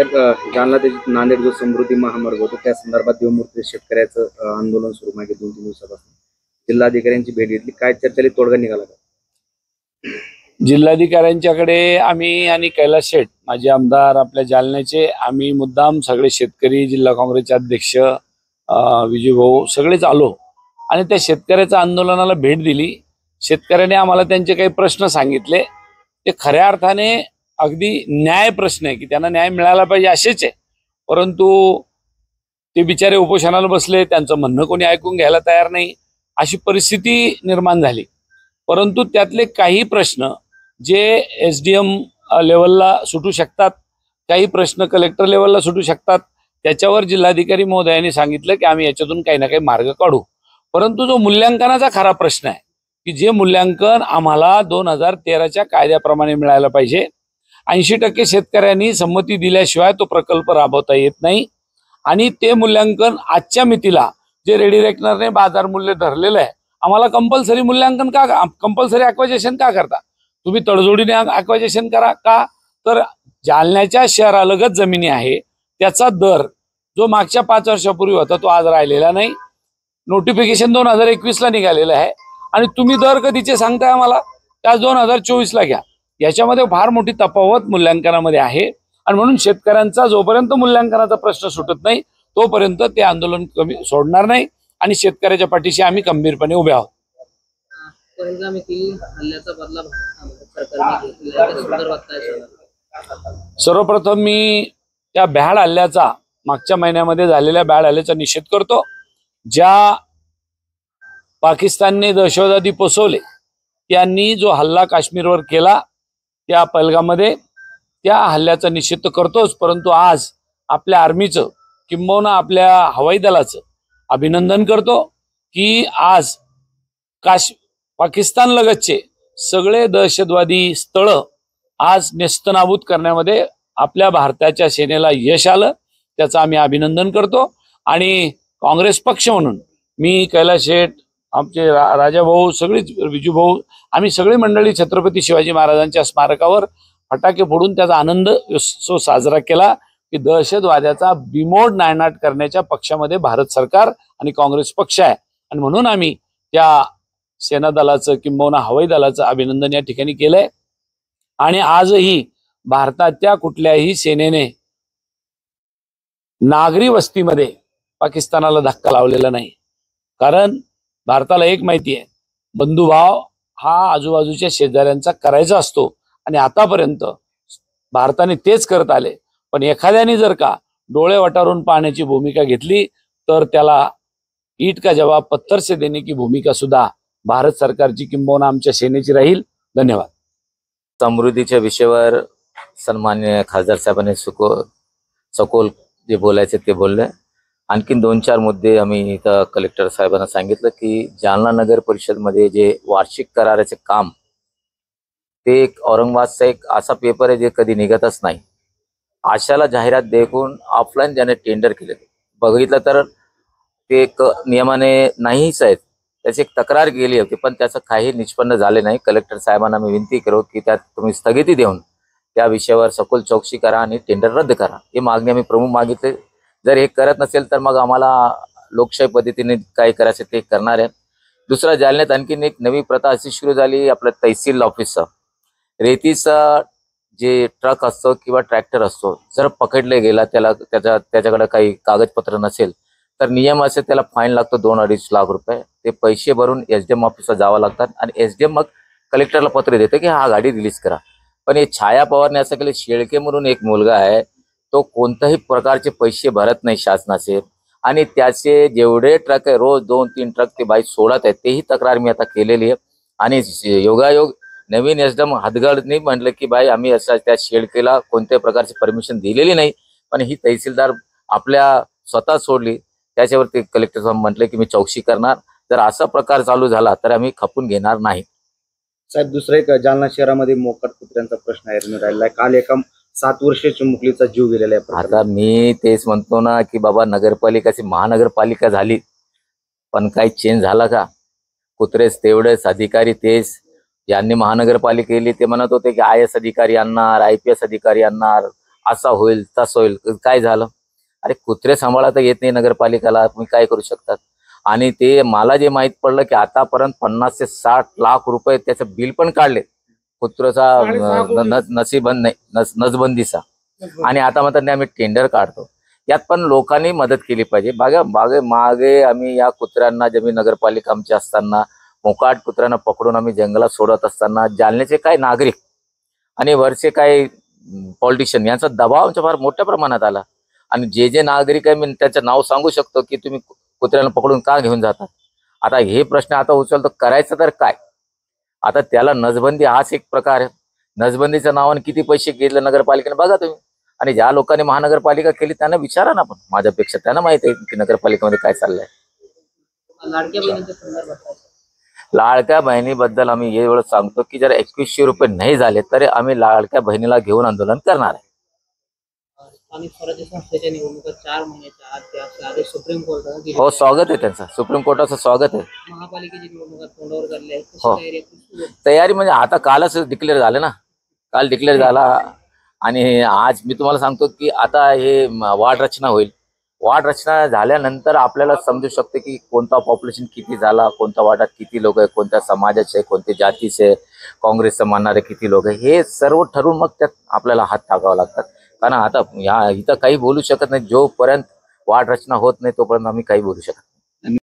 साहेब, जालना ते नांदेड जो समृद्धी महामार्ग होतो त्या संदर्भात देवमूर्ती शेतकऱ्याचं आंदोलन सुरू मागे 2-3 दिवसापासून जिल्हाधिकाऱ्यांची भेट घेतली, काय चर्चेत तोडगा निघाला का? जिल्हाधिकाऱ्यांच्याकडे आम्ही आणि कैलास शेठ माझे आमदार आपल्या जालन्याचे आम्ही मुद्दाम सगळे शेतकरी जिल्हा काँग्रेसचे अध्यक्ष विजय भाऊ सगळेच आलो आणि त्या शेतकऱ्याच्या आंदोलनाला भेट दिली। शेतकऱ्याने आम्हाला त्यांचे काही प्रश्न सांगितले, ते खऱ्या अर्थाने अगदी न्याय प्रश्न आहे की त्यांना न्याय मिळाला पाहिजे असेच आहे, परंतु ते बिचारे उपोषणाला बसले, त्यांचं म्हणणं कोणी ऐकून घ्यायला तयार नाही अशी परिस्थिती निर्माण झाली। परंतु त्यातले काही प्रश्न जे SDM लेवलला सुटू शकतात, काही प्रश्न कलेक्टर लेवलला सुटू शकतात, त्याच्यावर जिल्हाधिकारी महोदयांनी सांगितलं की आम्ही याच्यातून काही ना काही मार्ग काढू। परंतु जो मूल्यांकनाचा खरा प्रश्न आहे की जे मूल्यांकन आम्हाला 2013च्या कायद्याप्रमाणे मिळायला पाहिजे, 80% शेतकऱ्यांनी संमती दिल्याशिवाय तो प्रकल्प राबवता येत नाही आणि ते मूल्यांकन आजच्या मितीला जे रेडी रेकनरने बाजार मूल्य धरलेलं आहे, आम्हाला कंपल्सरी मूल्यांकन का, कंपल्सरी ॲक्वायजेशन का करता तुम्ही? तडजोडीने ॲक्वायजेशन करा का? तर जालन्याच्या शहरालगत जमिनी आहे त्याचा दर जो मागच्या 5 वर्षापूर्वी होता तो आज राहिलेला नाही। नोटिफिकेशन 2021ला निघालेलं आहे आणि तुम्ही दर कधीचे सांगताय आम्हाला, त्या 2024ला घ्या। याच्यामध्ये फार मोठी तफावत मूल्यांकनामध्ये आहे आणि म्हणून शेतकऱ्यांचा जोपर्यंत मूल्यांकनाचा प्रश्न सुटत नाही तोपर्यंत ते आंदोलन कमी सोडणार नाही आणि शेतकऱ्याच्या पाठीशी आम्ही खंबीरपणे उभे आहोत। सर्वप्रथम मी त्या भ्याड हल्ल्याचा, मागच्या महिन्यामध्ये झालेल्या भ्याड हल्ल्याचा निषेध करतो। ज्या पाकिस्तानने दहशतवादी पोसवले त्यांनी जो हल्ला काश्मीरवर केला त्या पहलगाममध्ये, त्या हल्ल्याचा निषेध करतोच, परंतु आज आपल्या आर्मीचं किंबहुना आपल्या हवाई दलाचं अभिनंदन करतो की आज पाकिस्तान लगतचे सगळे दहशतवादी स्थळं आज नेस्तनाबूत करण्यामध्ये आपल्या भारताच्या सेनेला यश आलं, त्याचं आम्ही अभिनंदन करतो। आणि काँग्रेस पक्ष म्हणून मी कैलास शेठ, आमचे राजाभाऊ, सगळीच विजूभाऊ, आम्ही सगळी मंडळी छत्रपती शिवाजी महाराजांच्या स्मारकावर फटाके फोडून त्याचा आनंद उत्सव साजरा केला की दहशतवाद्याचा बिमोड नायनाट करण्याच्या पक्षामध्ये भारत सरकार आणि काँग्रेस पक्ष आहे आणि म्हणून आम्ही त्या सेना दलाचं किंबहुना हवाई दलाचं अभिनंदन या ठिकाणी केलंय। आणि आजही भारताच्या कुठल्याही सेनेने नागरी वस्तीमध्ये पाकिस्तानाला धक्का लावलेला नाही, कारण भारताला एक माहिती आहे, बंधुभाव हा आजूबाजूच्या शेजाऱ्यांचा करायचा असतो आणि आतापर्यंत भारताने तेच करत आले। पण एखाद्याने जर का डोळे वटारून पाहण्याची भूमिका घेतली तर त्याला ईट का जवाब पत्थर से देने की भूमिका सुद्धा भारत सरकारची किंबहुना आमच्या सेनेची राहील। धन्यवाद। समृद्धीच्या विषयावर सन्माननीय खासदार साहेबांनी सखोल जे बोलायचे ते बोलले। आणखीन 2-4 मुद्दे आम्ही इथं कलेक्टर साहेबांना सांगितलं की जालना नगर परिषदमध्ये जे वार्षिक कराराचे काम, ते एक औरंगाबादचा एक असा पेपर आहे जे कधी निघतच नाही। आशाला जाहिरात देखून ऑफलाईन ज्याने टेंडर केले बघितलं तर ते नियमाने नाहीच आहेत, त्याची एक तक्रार गेली होती पण त्याचं काही निष्पन्न झाले नाही। कलेक्टर साहेबांना मी विनंती करू की त्यात तुम्ही स्थगिती देऊन त्या विषयावर सखोल चौकशी करा आणि टेंडर रद्द करा, ही मागणी आम्ही प्रमुख मागितले। जर हे करत नसेल तर मग आम्हाला लोकशाही पद्धतीने काय करायचं ते करणार आहे। दुसरा, जालन्यात आणखीन एक नवी प्रथा अशी सुरू झाली, आपलं तहसील ऑफिसचं रेतीचा जे ट्रक असतो किंवा ट्रॅक्टर असतो, जर पकडले गेला त्याच्याकडे काही कागदपत्र नसेल तर नियम असे त्याला फाईन लागतो 2-2.5 लाख रुपये। ते पैसे भरून SDM ऑफिसला जावं लागतात आणि SDM मग कलेक्टरला पत्र देते की हा गाडी रिलीज करा। पण हे छाया पवारने असं केलं, शेळके म्हणून एक मुलगा आहे, तो कोणत्याही प्रकारचे पैसे भरत नाही शासनाचे आणि त्याचे जेवढे ट्रक आहे रोज 2-3 ट्रक ते बाई सोडत आहेत, तेही तक्रार मी आता केलेली आहे। आणि योगायोग नवीन SDM हदगडने म्हटलं की बाई आम्ही असं त्या शेळकेला कोणत्याही प्रकारची परमिशन दिलेली नाही, पण ही तहसीलदार आपल्या स्वतः सोडली, त्याच्यावरती कलेक्टर साहेब म्हटले की मी चौकशी करणार, जर असा प्रकार चालू झाला तर आम्ही खपून घेणार नाही। साहेब, दुसरा एक जालना शहरामध्ये मोकाट कुत्र्यांचा प्रश्न राहिला आहे। काल एका 7 वर्षाच्या मुलीचा जीव गेलेला आहे। आता मी तेच म्हणतो ना की बाबा नगरपालिकाची महानगरपालिका झाली पण काही चेंज झाला का? कुत्रेच तेवढेच, अधिकारी तेच। यांनी महानगरपालिका केली ते म्हणत होते की IAS अधिकारी आणणार, IPS अधिकारी आणणार, असा होईल तसं होईल. काय झालं? अरे कुत्रे सांभाळता येत नाही नगरपालिकेला, तुम्ही काय करू शकतात? आणि ते मला जे माहित पडलं की आतापर्यंत 50 ते 60 लाख रुपये त्याचं बिल पण काढले कुत्र्याचा नसीबंद नाही नसबंदीचा. आणि आता म्हणतात नाही आम्ही टेंडर काढतो. यात पण लोकांनी मदत केली पाहिजे. मागे आम्ही या कुत्र्यांना जेव्हा नगरपालिका आमची असताना मोकाट कुत्र्यांना पकडून आम्ही जंगलात सोडत असताना जालन्याचे काही नागरिक आणि वरचे काही पॉलिटिशियन यांचा दबाव आमच्या फार मोठ्या प्रमाणात आला. आणि जे नागरिक आहे मी त्याचं नाव सांगू शकतो की तुम्ही कुत्र्यांना पकडून का घेऊन जातात. आता हे प्रश्न आता उचलतो, करायचं तर काय? आता त्याला नसबंदी हाच एक प्रकार आहे. नसबंदीच्या नावाने किती पैसे घेतले नगरपालिकेने बघा तुम्ही. आणि ज्या लोकांनी महानगरपालिका केली त्यांना विचारा ना, पण माझ्यापेक्षा त्यांना माहिती आहे की नगरपालिकेमध्ये काय चाललंय. लाडक्या बहिणीबद्दल आम्ही एवढं सांगतो की जर 2100 रुपये नाही झाले तरी आम्ही लाडक्या बहिणीला घेऊन आंदोलन करणार आहे. स्थानिक स्वराज्य संस्थेच्या निवडणुका 4 महिन्याच्या आत द्या आदेश सुप्रीम कोर्टाने दिले. हो, स्वागत आहे त्यांचं, सुप्रीम कोर्टाचं स्वागत आहे. महापालिकेची निवडणुका तोंडावर झाली आहे. कशी हो. तयारी आहे? तयारी म्हणजे आता कालच डिक्लेअर झालं ना, काल डिक्लेअर झाला. आणि आज मी तुम्हाला सांगतो की आता हे वार्ड रचना होईल. वार्ड रचना झाल्यानंतर आपल्याला समजू शकते की कोणता पॉप्युलेशन किती झाला, कोणत्या वार्डात किती लोक आहे, कोणत्या समाजाचे, कोणत्या जातीचे, काँग्रेसचं मानणारे किती लोक आहे, हे सर्व ठरवून मग त्यात आपल्याला हात टाकावा लागतात. कारण आता इथं काही बोलू शकत नाही. जोपर्यंत वार्ड रचना होत नाही तोपर्यंत आम्ही काही बोलू शकत नाही.